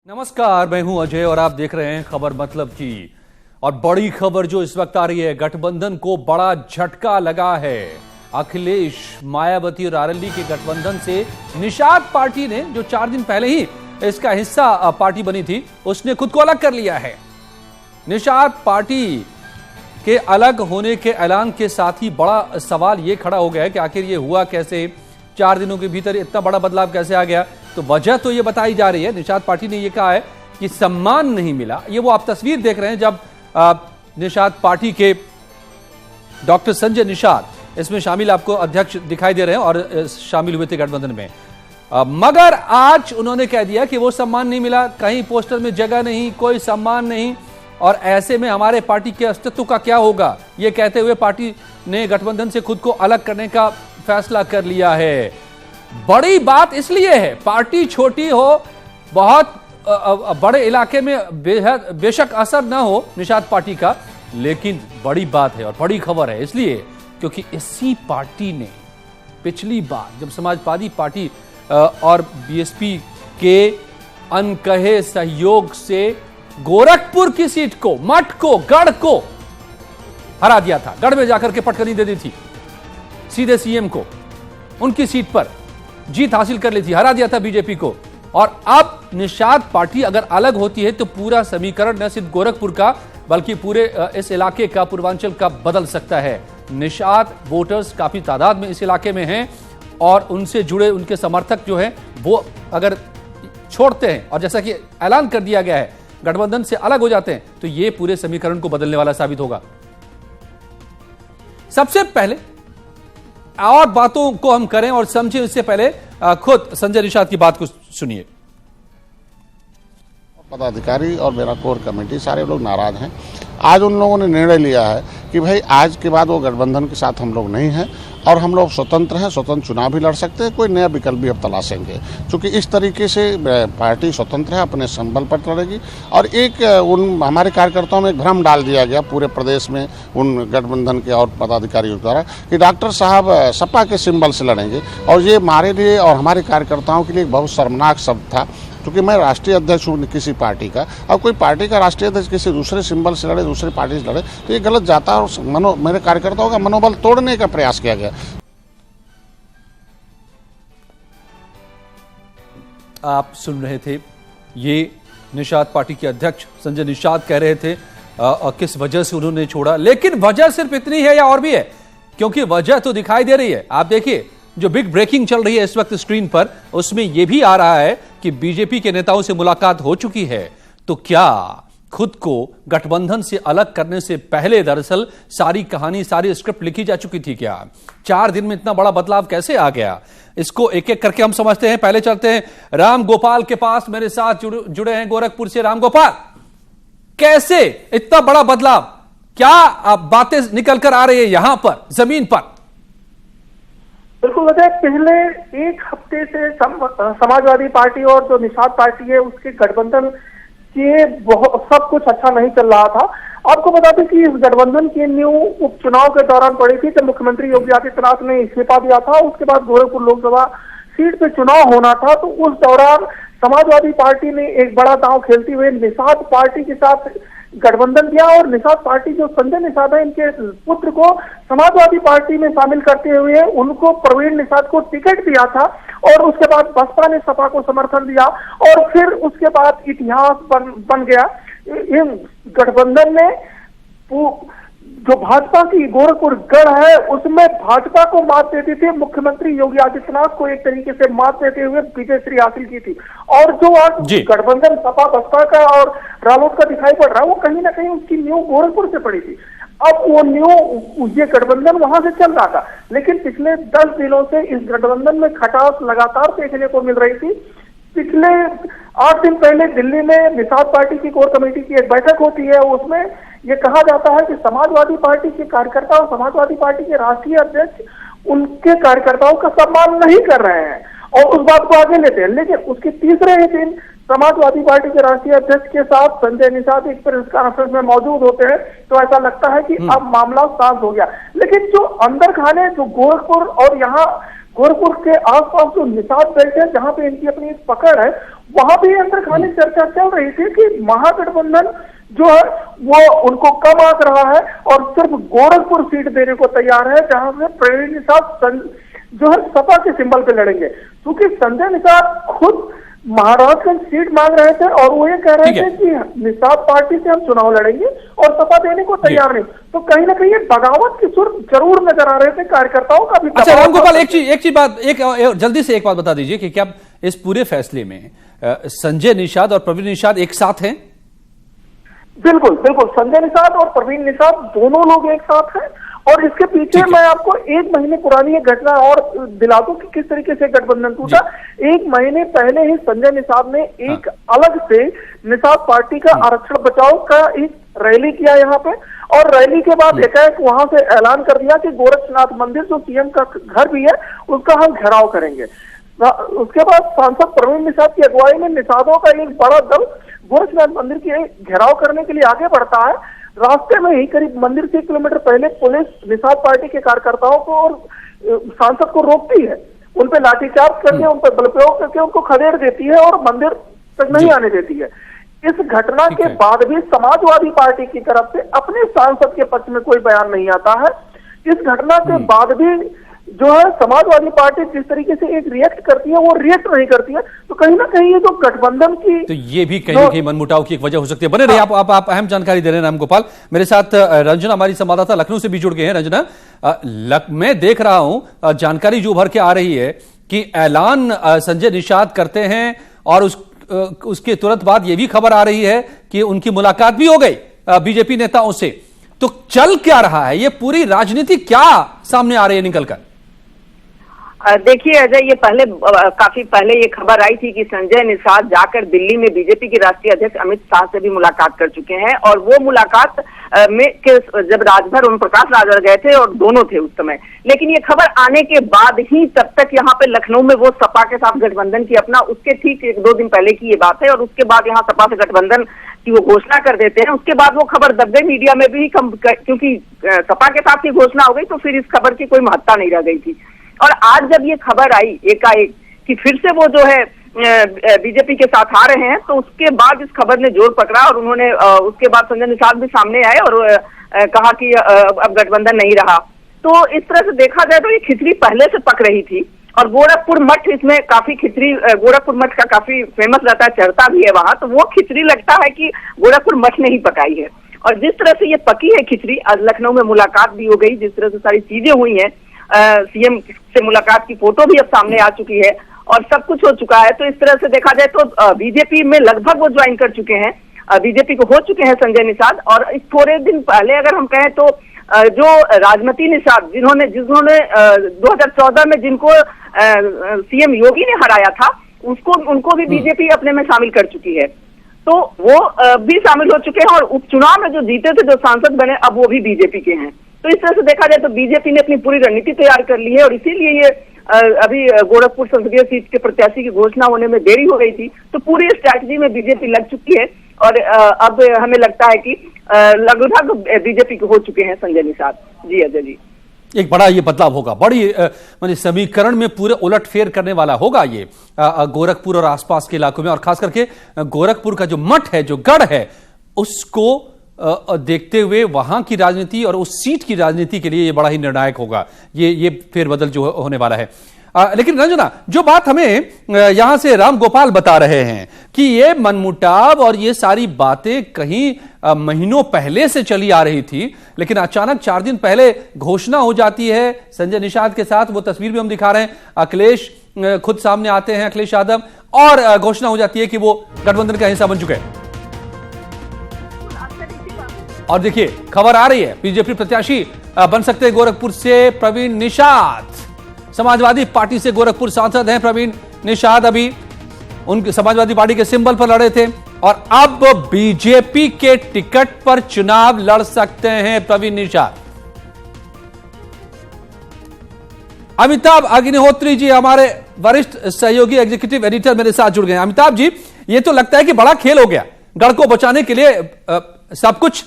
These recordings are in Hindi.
नमस्कार, मैं हूं अजय और आप देख रहे हैं खबर मतलब की। और बड़ी खबर जो इस वक्त आ रही है, गठबंधन को बड़ा झटका लगा है। अखिलेश, मायावती और आरएलडी के गठबंधन से निषाद पार्टी ने, जो 4 दिन पहले ही इसका हिस्सा पार्टी बनी थी, उसने खुद को अलग कर लिया है। निषाद पार्टी के अलग होने के ऐलान के साथ ही बड़ा सवाल यह खड़ा हो गया है कि आखिर ये हुआ कैसे, 4 दिनों के भीतर इतना बड़ा बदलाव कैसे आ गया। तो वजह तो ये बताई जा रही है, निषाद पार्टी ने ये कहा है कि सम्मान नहीं मिला। ये वो आप तस्वीर देख रहे हैं जब निषाद पार्टी के डॉक्टर संजय निषाद इसमें शामिल आपको अध्यक्ष दिखाई दे रहे हैं और शामिल हुए थे गठबंधन में। मगर आज उन्होंने कह दिया कि वो सम्मान नहीं मिला, कहीं पोस्टर में जगह नहीं, कोई सम्मान नहीं, और ऐसे में हमारे पार्टी के अस्तित्व का क्या होगा। ये कहते हुए पार्टी ने गठबंधन से खुद को अलग करने का फैसला कर लिया है। बड़ी बात इसलिए है, पार्टी छोटी हो, बहुत बड़े इलाके में बेशक असर ना हो निषाद पार्टी का, लेकिन बड़ी बात है और बड़ी खबर है इसलिए क्योंकि इसी पार्टी ने पिछली बार जब समाजवादी पार्टी और बीएसपी के अनकहे सहयोग से गोरखपुर की सीट को, मठ को, गढ़ को हरा दिया था। गढ़ में जाकर के पटकनी दे दी थी, सीधे सीएम को उनकी सीट पर जीत हासिल कर ली थी, हरा दिया था बीजेपी को। और अब निषाद पार्टी अगर अलग होती है तो पूरा समीकरण न सिर्फ गोरखपुर का बल्कि पूरे इस इलाके का, पूर्वांचल का बदल सकता है। निषाद वोटर्स काफी तादाद में इस इलाके में हैं और उनसे जुड़े उनके समर्थक जो हैं वो अगर छोड़ते हैं और जैसा कि ऐलान कर दिया गया है गठबंधन से अलग हो जाते हैं तो ये पूरे समीकरण को बदलने वाला साबित होगा। सबसे पहले और बातों को हम करें और समझें, इससे पहले खुद संजय निषाद की बात को सुनिए। पदाधिकारी और मेरा कोर कमेटी सारे लोग नाराज हैं। आज उन लोगों ने निर्णय लिया है कि भाई आज के बाद वो गठबंधन के साथ हम लोग नहीं हैं और हम लोग स्वतंत्र हैं, स्वतंत्र चुनाव भी लड़ सकते हैं, कोई नया विकल्प भी अब तलाशेंगे। क्योंकि इस तरीके से पार्टी स्वतंत्र है, अपने संबल पर लड़ेगी। और एक उन हमारे कार्यकर्ताओं में एक भ्रम डाल दिया गया पूरे प्रदेश में उन गठबंधन के और पदाधिकारियों द्वारा कि डॉक्टर साहब सपा के सिंबल से लड़ेंगे, और ये हमारे लिए और हमारे कार्यकर्ताओं के लिए एक बहुत शर्मनाक शब्द था। क्योंकि मैं राष्ट्रीय अध्यक्ष हूँ किसी पार्टी का, अब कोई पार्टी का राष्ट्रीय अध्यक्ष किसी दूसरे सिंबल से लड़े, दूसरी पार्टी से लड़े, तो ये गलत जाता है और मेरे कार्यकर्ताओं का मनोबल तोड़ने का प्रयास किया गया। आप सुन रहे थे, ये निषाद पार्टी के अध्यक्ष संजय निषाद कह रहे थे किस वजह से उन्होंने छोड़ा। लेकिन वजह सिर्फ इतनी है या और भी है, क्योंकि वजह तो दिखाई दे रही है। आप देखिए जो बिग ब्रेकिंग चल रही है इस वक्त स्क्रीन पर, उसमें यह भी आ रहा है कि बीजेपी के नेताओं से मुलाकात हो चुकी है। तो क्या खुद को गठबंधन से अलग करने से पहले दरअसल सारी कहानी, सारी स्क्रिप्ट लिखी जा चुकी थी क्या? 4 दिन में इतना बड़ा बदलाव कैसे आ गया? इसको एक एक करके हम समझते हैं। पहले चलते हैं राम गोपाल के पास, मेरे साथ जुड़े हैं गोरखपुर से। राम गोपाल, कैसे इतना बड़ा बदलाव, क्या बातें निकल कर आ रही है यहां पर जमीन पर? बिल्कुल वजह, पिछले 1 हफ्ते से समाजवादी पार्टी और जो निषाद पार्टी है उसके गठबंधन के सब कुछ अच्छा नहीं चल रहा था। आपको बता दें कि इस गठबंधन की नींव उपचुनाव के दौरान पड़ी थी जब मुख्यमंत्री योगी आदित्यनाथ ने इस्तीफा दिया था। उसके बाद गोरखपुर लोकसभा सीट पे चुनाव होना था, तो उस दौरान समाजवादी पार्टी ने एक बड़ा दांव खेलते हुए निषाद पार्टी के साथ गठबंधन किया और निषाद पार्टी जो संजय निषाद है, इनके पुत्र को समाजवादी पार्टी में शामिल करते हुए उनको प्रवीण निषाद को टिकट दिया था। और उसके बाद बसपा ने सपा को समर्थन दिया और फिर उसके बाद इतिहास बन गया। इन गठबंधन में जो भाजपा की गोरखपुर गढ़ है उसमें भाजपा को मात देती थी, मुख्यमंत्री योगी आदित्यनाथ को एक तरीके से मात देते हुए विजयश्री हासिल की थी। और जो आज गठबंधन सपा बसपा का और रालोद का दिखाई पड़ रहा है वो कहीं ना कहीं उसकी नींव गोरखपुर से पड़ी थी। अब वो न्यू ये गठबंधन वहां से चल रहा था, लेकिन पिछले 10 दिनों से इस गठबंधन में खटास लगातार देखने को मिल रही थी। पिछले 8 दिन पहले दिल्ली में निषाद पार्टी की कोर कमेटी की एक बैठक होती है, उसमें यह कहा जाता है कि समाजवादी पार्टी के कार्यकर्ता और समाजवादी पार्टी के राष्ट्रीय अध्यक्ष उनके कार्यकर्ताओं का सम्मान नहीं कर रहे हैं और उस बात को आगे लेते हैं। लेकिन उसके तीसरे ही दिन समाजवादी पार्टी के राष्ट्रीय अध्यक्ष के साथ संजय निषाद एक प्रेस कॉन्फ्रेंस में मौजूद होते हैं, तो ऐसा लगता है कि अब मामला शांत हो गया। लेकिन जो अंदर खाने जो गोरखपुर और यहाँ गोरखपुर के आसपास जो निषाद बेल्ट है, जहां पे इनकी अपनी एक पकड़ है, वहां भी अंदर खाने चर्चा चल रही थी कि महागठबंधन जो है वो उनको कम आंक रहा है और सिर्फ गोरखपुर सीट देने को तैयार है, जहां से प्रवीण निषाद जो है सपा के सिंबल पे लड़ेंगे। क्योंकि संजय निषाद खुद महाराजगंज सीट मांग रहे थे और वो ये कह रहे थे कि निषाद पार्टी से हम चुनाव लड़ेंगे और सपा देने को तैयार नहीं। तो कहीं ना कहीं बगावत की सुर जरूर नजर आ रहे थे कार्यकर्ताओं का भी। अच्छा रामगोपाल, एक जल्दी से एक बात बता दीजिए कि क्या इस पूरे फैसले में संजय निषाद और प्रवीण निषाद एक साथ हैं? बिल्कुल बिल्कुल, संजय निषाद और प्रवीण निषाद दोनों लोग एक साथ हैं। और इसके पीछे मैं आपको 1 महीने पुरानी एक घटना और दिला दूं कि किस तरीके से गठबंधन टूटा। 1 महीने पहले ही संजय निषाद ने एक अलग से निषाद पार्टी का आरक्षण बचाओ का एक रैली किया यहाँ पे, और रैली के बाद एकाएक वहां से ऐलान कर दिया कि गोरक्षनाथ मंदिर जो सीएम का घर भी है उसका हम घेराव करेंगे। उसके बाद सांसद प्रवीण निषाद की अगुवाई में निषादों का एक बड़ा दल गोरक्षनाथ मंदिर के घेराव करने के लिए आगे बढ़ता है। रास्ते में ही करीब मंदिर से 1 किलोमीटर पहले पुलिस निषाद पार्टी के कार्यकर्ताओं को और सांसद को रोकती है, उन पे लाठीचार्ज करके, उन पर बल प्रयोग करके उनको खदेड़ देती है और मंदिर तक नहीं आने देती है। इस घटना के बाद भी समाजवादी पार्टी की तरफ से अपने सांसद के पक्ष में कोई बयान नहीं आता है। इस घटना के बाद भी जो है समाजवादी पार्टी जिस तरीके से एक रिएक्ट करती है वो रिएक्ट नहीं करती है। तो कहीं ना कहीं ये जो गठबंधन की, तो ये भी कहीं ना कहीं मनमुटाव की एक वजह हो सकती है। बने रहिए, आप अहम जानकारी दे रहे हैं रामगोपाल। मेरे साथ रंजना हमारी संवाददाता लखनऊ से भी जुड़ गए हैं। रंजना, मैं देख रहा हूं जानकारी जो उभर के आ रही है कि ऐलान संजय निषाद करते हैं और उसके तुरंत बाद ये भी खबर आ रही है कि उनकी मुलाकात भी हो गई बीजेपी नेताओं से। तो चल क्या रहा है, ये पूरी राजनीति क्या सामने आ रही है निकलकर? देखिए अजय, ये काफी पहले ये खबर आई थी कि संजय निषाद जाकर दिल्ली में बीजेपी के राष्ट्रीय अध्यक्ष अमित शाह से भी मुलाकात कर चुके हैं, और वो मुलाकात में जब राजभर ओम प्रकाश राजभर गए थे और दोनों थे उस समय। लेकिन ये खबर आने के बाद ही तब तक यहाँ पे लखनऊ में वो सपा के साथ गठबंधन की अपना, उसके ठीक 1-2 दिन पहले की ये बात है, और उसके बाद यहाँ सपा से गठबंधन की वो घोषणा कर देते हैं। उसके बाद वो खबर दब गई मीडिया में भी, क्योंकि सपा के साथ की घोषणा हो गई तो फिर इस खबर की कोई महत्ता नहीं रह गई थी। और आज जब ये खबर आई एकाएक कि फिर से वो जो है बीजेपी के साथ आ रहे हैं, तो उसके बाद इस खबर ने जोर पकड़ा और उन्होंने उसके बाद संजय निषाद भी सामने आए और कहा कि अब गठबंधन नहीं रहा। तो इस तरह से देखा जाए तो ये खिचड़ी पहले से पक रही थी, और गोरखपुर मठ इसमें काफी खिचड़ी, गोरखपुर मठ का काफी फेमस रहता है, चढ़ता भी है वहां, तो वो खिचड़ी लगता है कि गोरखपुर मठ ने ही पकाई है। और जिस तरह से ये पकी है खिचड़ी, आज लखनऊ में मुलाकात भी हो गई, जिस तरह से सारी चीजें हुई हैं, सीएम से मुलाकात की फोटो भी अब सामने आ चुकी है और सब कुछ हो चुका है। तो इस तरह से देखा जाए तो बीजेपी में लगभग वो ज्वाइन कर चुके हैं, बीजेपी को हो चुके हैं संजय निषाद। और इस थोड़े दिन पहले अगर हम कहें तो जो राजमती निषाद जिन्होंने 2014 में जिनको सीएम योगी ने हराया था, उनको भी बीजेपी अपने में शामिल कर चुकी है, तो वो भी शामिल हो चुके हैं। और उपचुनाव में जो जीते थे, जो सांसद बने, अब वो भी बीजेपी के हैं। तो इस तरह से देखा जाए तो बीजेपी ने अपनी पूरी रणनीति तैयार कर ली है, और इसीलिए ये अभी गोरखपुर संसदीय सीट के प्रत्याशी की घोषणा होने में देरी हो गई थी। तो पूरी स्ट्रैटेजी में बीजेपी लग चुकी है, और अब हमें लगता है कि लगभग बीजेपी के हो चुके हैं संजय निषाद। जी अजय जी, एक बड़ा ये बदलाव होगा, बड़ी माने समीकरण में पूरे उलटफेर करने वाला होगा ये गोरखपुर और आसपास के इलाकों में, और खास करके गोरखपुर का जो मठ है, जो गढ़ है, उसको देखते हुए वहां की राजनीति और उस सीट की राजनीति के लिए ये बड़ा ही निर्णायक होगा, ये फेरबदल जो होने वाला है। लेकिन रंजना, जो बात हमें यहां से रामगोपाल बता रहे हैं कि ये मनमुटाव और ये सारी बातें कहीं महीनों पहले से चली आ रही थी, लेकिन अचानक 4 दिन पहले घोषणा हो जाती है संजय निषाद के साथ। वो तस्वीर भी हम दिखा रहे हैं, अखिलेश खुद सामने आते हैं, अखिलेश यादव, और घोषणा हो जाती है कि वो गठबंधन का हिस्सा बन चुके हैं। और देखिए खबर आ रही है, बीजेपी प्रत्याशी बन सकते हैं गोरखपुर से प्रवीण निषाद। समाजवादी पार्टी से गोरखपुर सांसद हैं प्रवीण निषाद, अभी उनके समाजवादी पार्टी के सिंबल पर लड़े थे, और अब बीजेपी के टिकट पर चुनाव लड़ सकते हैं प्रवीण निषाद। अमिताभ अग्निहोत्री जी हमारे वरिष्ठ सहयोगी एग्जीक्यूटिव एडिटर मेरे साथ जुड़ गए। अमिताभ जी, ये तो लगता है कि बड़ा खेल हो गया, गढ़ को बचाने के लिए सब कुछ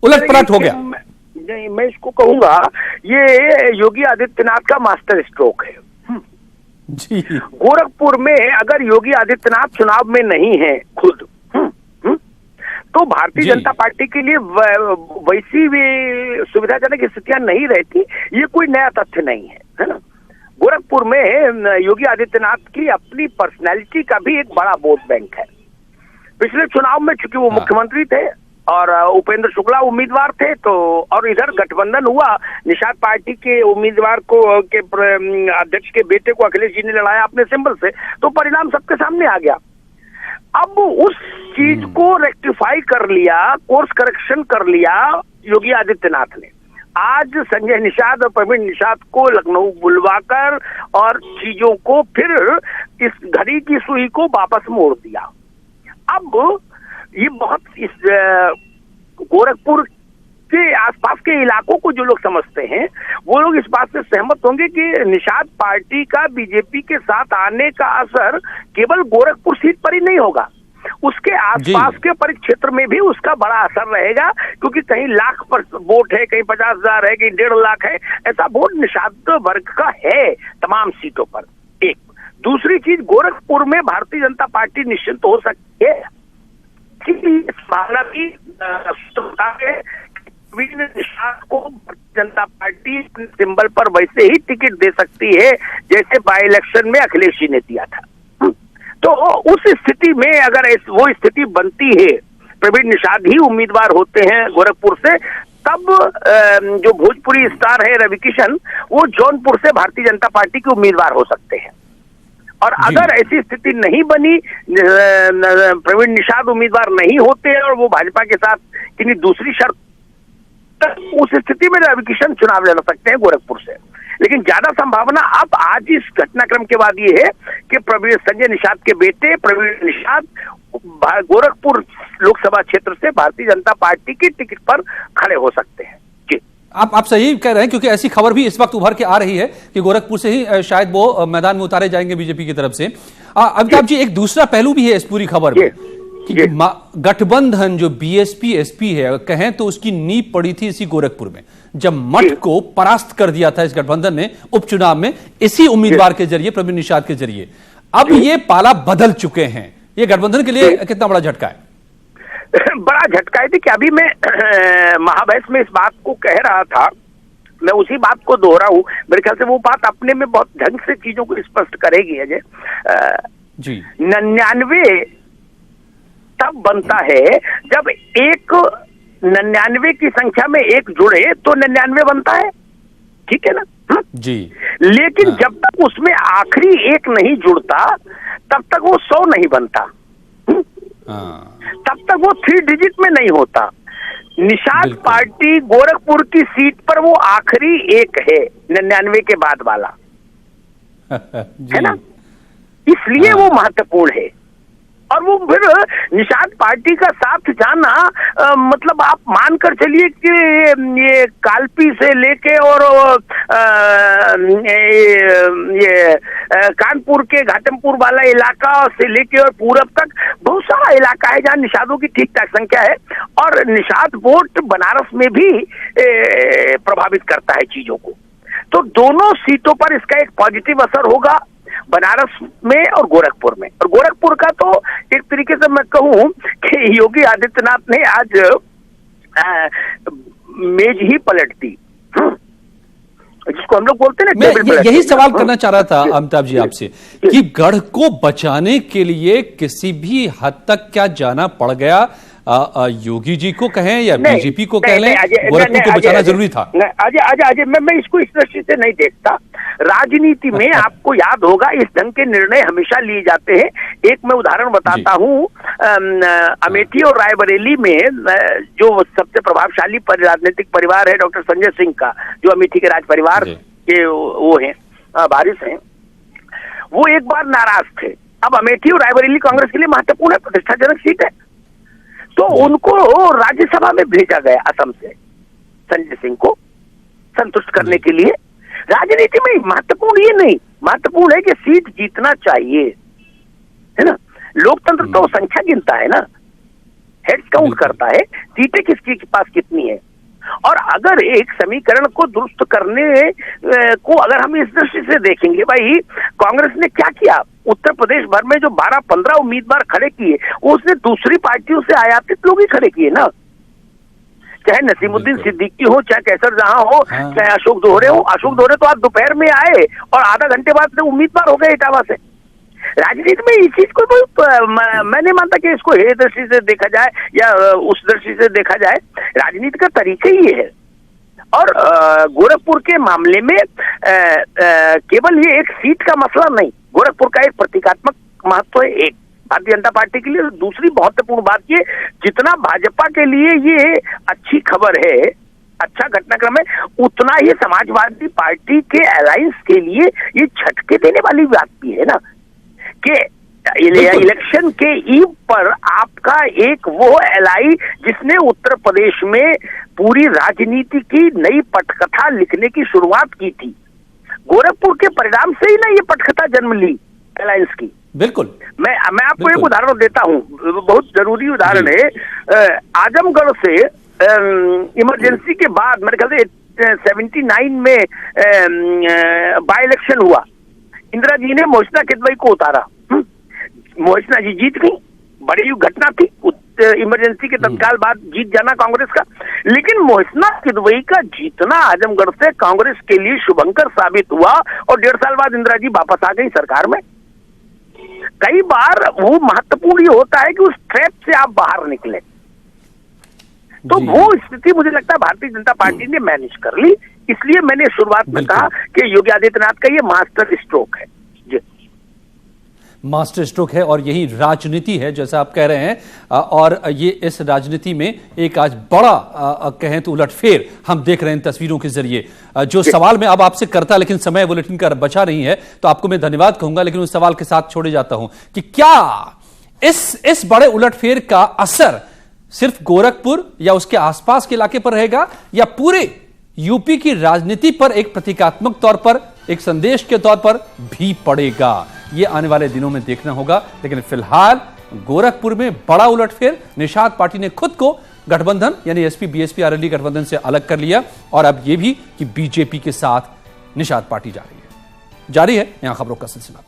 उलट पलट हो गया। नहीं, मैं इसको कहूंगा ये योगी आदित्यनाथ का मास्टर स्ट्रोक है। जी। गोरखपुर में अगर योगी आदित्यनाथ चुनाव में नहीं है खुद, तो भारतीय जनता पार्टी के लिए वैसी भी सुविधाजनक स्थितियां नहीं रहती। ये कोई नया तथ्य नहीं है ना। गोरखपुर में योगी आदित्यनाथ की अपनी पर्सनैलिटी का भी एक बड़ा वोट बैंक है। पिछले चुनाव में चूंकि वो मुख्यमंत्री थे और उपेंद्र शुक्ला उम्मीदवार थे, तो और इधर गठबंधन हुआ, निषाद पार्टी के उम्मीदवार को के अध्यक्ष के बेटे को अखिलेश जी ने लड़ाया अपने सिंबल से, तो परिणाम सबके सामने आ गया। अब उस चीज को रेक्टिफाई कर लिया, कोर्स करेक्शन कर लिया योगी आदित्यनाथ ने। आज संजय निषाद और प्रवीण निषाद को लखनऊ बुलवाकर और चीजों को फिर इस घड़ी की सुई को वापस मोड़ दिया। अब ये बहुत इस गोरखपुर के आसपास के इलाकों को जो लोग समझते हैं, वो लोग इस बात से सहमत होंगे कि निषाद पार्टी का बीजेपी के साथ आने का असर केवल गोरखपुर सीट पर ही नहीं होगा, उसके आसपास के परिक्षेत्र में भी उसका बड़ा असर रहेगा, क्योंकि कहीं लाख पर वोट है, कहीं 50,000 है, कहीं 1.5 लाख है, ऐसा वोट निषाद वर्ग का है तमाम सीटों पर। एक दूसरी चीज, गोरखपुर में भारतीय जनता पार्टी निश्चित हो सकती है कि निषाद को भारतीय जनता पार्टी सिंबल पर वैसे ही टिकट दे सकती है जैसे बाई इलेक्शन में अखिलेश जी ने दिया था। तो उस स्थिति में अगर वो स्थिति बनती है, प्रवीण निषाद ही उम्मीदवार होते हैं गोरखपुर से, तब जो भोजपुरी स्टार है रवि किशन, वो जौनपुर से भारतीय जनता पार्टी के उम्मीदवार हो सकते हैं। और अगर ऐसी स्थिति नहीं बनी, प्रवीण निषाद उम्मीदवार नहीं होते और वो भाजपा के साथ किन्हीं दूसरी शर्त, उस स्थिति में रवि किशन चुनाव लड़ सकते हैं गोरखपुर से। लेकिन ज्यादा संभावना अब आज इस घटनाक्रम के बाद ये है कि संजय निषाद के बेटे प्रवीण निषाद गोरखपुर लोकसभा क्षेत्र से भारतीय जनता पार्टी की टिकट पर खड़े हो सकते हैं। जी, आप सही कह रहे हैं, क्योंकि ऐसी खबर भी इस वक्त उभर के आ रही है कि गोरखपुर से ही शायद वो मैदान में उतारे जाएंगे बीजेपी की तरफ से। अमिताभ जी, एक दूसरा पहलू भी है इस पूरी खबर में कि गठबंधन जो बीएसपी एसपी है, कहें तो उसकी नींव पड़ी थी इसी गोरखपुर में, जब मठ को परास्त कर दिया था इस गठबंधन ने उपचुनाव में इसी उम्मीदवार के जरिए, प्रवीण निषाद के जरिए। अब ये पाला बदल चुके हैं, ये गठबंधन के लिए कितना बड़ा झटका है? बड़ा झटका है कि अभी मैं महाबैस में इस बात को कह रहा था, मैं उसी बात को दोहरा हूं। मेरे ख्याल से वो बात अपने में बहुत ढंग से चीजों को स्पष्ट करेगी अजय जी। 99 तब बनता है जब 99 की संख्या में एक जुड़े तो 99 बनता है, ठीक है ना? जी। लेकिन जब तक उसमें आखिरी एक नहीं जुड़ता तब तक वो 100 नहीं बनता, तब तक वो 3 डिजिट में नहीं होता। निषाद पार्टी गोरखपुर की सीट पर वो आखिरी एक है 99 के बाद वाला, है ना? इसलिए वो महत्वपूर्ण है। और वो फिर निषाद पार्टी का साथ जाना, मतलब आप मानकर चलिए कि ये कालपी से लेके और ये कानपुर के घाटमपुर वाला इलाका से लेके और पूरब तक बहुत सारा इलाका है जहाँ निषादों की ठीक ठाक संख्या है, और निषाद वोट बनारस में भी प्रभावित करता है चीजों को। तो दोनों सीटों पर इसका एक पॉजिटिव असर होगा, बनारस में और गोरखपुर में। और गोरखपुर का तो एक तरीके से मैं कहूं कि योगी आदित्यनाथ ने आज मेज ही पलट दी, जिसको हम लोग बोलते हैं ना। मैं यही सवाल करना चाह रहा था अमिताभ जी आपसे कि गढ़ को बचाने के लिए किसी भी हद तक क्या जाना पड़ गया? योगी जी को कहें या बीजेपी को कह लें, गोरखपुर को बचाना जरूरी था। अजय मैं इसको इस दृष्टि से नहीं देखता। राजनीति में आपको याद होगा इस ढंग के निर्णय हमेशा लिए जाते हैं। एक मैं उदाहरण बताता हूँ, अमेठी और रायबरेली में जो सबसे प्रभावशाली राजनीतिक परिवार है डॉक्टर संजय सिंह का, जो अमेठी के राज परिवार के वो हैं, वारिस हैं, वो एक बार नाराज थे। अब अमेठी और रायबरेली कांग्रेस के लिए महत्वपूर्ण है, प्रतिष्ठाजनक सीट है, तो उनको राज्यसभा में भेजा गया असम से संजय सिंह को संतुष्ट करने के लिए। राजनीति में महत्वपूर्ण ये नहीं, महत्वपूर्ण है कि सीट जीतना चाहिए, है ना? लोकतंत्र तो संख्या गिनता है ना, हेड्स काउंट करता है, सीटें किसके पास कितनी है। और अगर एक समीकरण को दुरुस्त करने को अगर हम इस दृष्टि से देखेंगे, भाई कांग्रेस ने क्या किया, उत्तर प्रदेश भर में जो 12-15 उम्मीदवार खड़े किए वो उसने दूसरी पार्टियों से आयातित लोग ही खड़े किए ना, चाहे नसीमुद्दीन सिद्दीकी हो, चाहे कैसर जहां हो, चाहे अशोक दोहरे हो। अशोक दोहरे तो आज दोपहर में आए और आधा घंटे बाद उम्मीदवार हो गए इटावा से। राजनीति में इस चीज को मैं नहीं मानता कि इसको हे दृष्टि से देखा जाए या उस दृष्टि से देखा जाए, राजनीति का तरीका ही है। और गोरखपुर के मामले में केवल ये एक सीट का मसला नहीं, गोरखपुर का एक प्रतीकात्मक महत्व है एक भारतीय जनता पार्टी के लिए। दूसरी महत्वपूर्ण बात ये, जितना भाजपा के लिए ये अच्छी खबर है, अच्छा घटनाक्रम है, उतना ही समाजवादी पार्टी के अलायंस के लिए ये झटके देने वाली बात भी है ना, कि इलेक्शन के ईव पर आपका एक वो एलआई जिसने उत्तर प्रदेश में पूरी राजनीति की नई पटकथा लिखने की शुरुआत की थी, गोरखपुर के परिणाम से ही ना ये पटकथा जन्म ली अलायंस की। बिल्कुल, मैं आपको एक उदाहरण देता हूं, बहुत जरूरी उदाहरण है। आजमगढ़ से इमरजेंसी के बाद मेरे ख्याल से 79 में बाई इलेक्शन हुआ, इंदिरा जी ने मोहसिना किदवई को उतारा। मोहसिना जी जीत गई, बड़ी घटना थी, इमरजेंसी के तत्काल बाद जीत जाना कांग्रेस का। लेकिन मोहसिना किदवई का जीतना आजमगढ़ से कांग्रेस के लिए शुभंकर साबित हुआ और 1.5 साल बाद इंदिरा जी वापस आ गई सरकार में। कई बार वो महत्वपूर्ण ये होता है कि उस ट्रैप से आप बाहर निकले, तो वो स्थिति मुझे लगता है भारतीय जनता पार्टी ने मैनेज कर ली। इसलिए मैंने शुरुआत में कहा कि योगी आदित्यनाथ का ये मास्टर स्ट्रोक है। जी, मास्टर स्ट्रोक है और यही राजनीति है जैसा आप कह रहे हैं। और ये इस राजनीति में एक आज बड़ा कहें तो उलटफेर हम देख रहे हैं तस्वीरों के जरिए। जो सवाल मैं अब आपसे करता, लेकिन समय बुलेटिन का बचा नहीं है, तो आपको मैं धन्यवाद कहूंगा, लेकिन उस सवाल के साथ छोड़े जाता हूं कि क्या इस बड़े उलटफेर का असर सिर्फ गोरखपुर या उसके आसपास के इलाके पर रहेगा या पूरे यूपी की राजनीति पर एक प्रतीकात्मक तौर पर, एक संदेश के तौर पर भी पड़ेगा? ये आने वाले दिनों में देखना होगा। लेकिन फिलहाल गोरखपुर में बड़ा उलटफेर, निषाद पार्टी ने खुद को गठबंधन यानी एसपी बीएसपी आरएलडी गठबंधन से अलग कर लिया और अब यह भी कि बीजेपी के साथ निषाद पार्टी जा रही है। जारी है यहां खबरों का सिलसिला।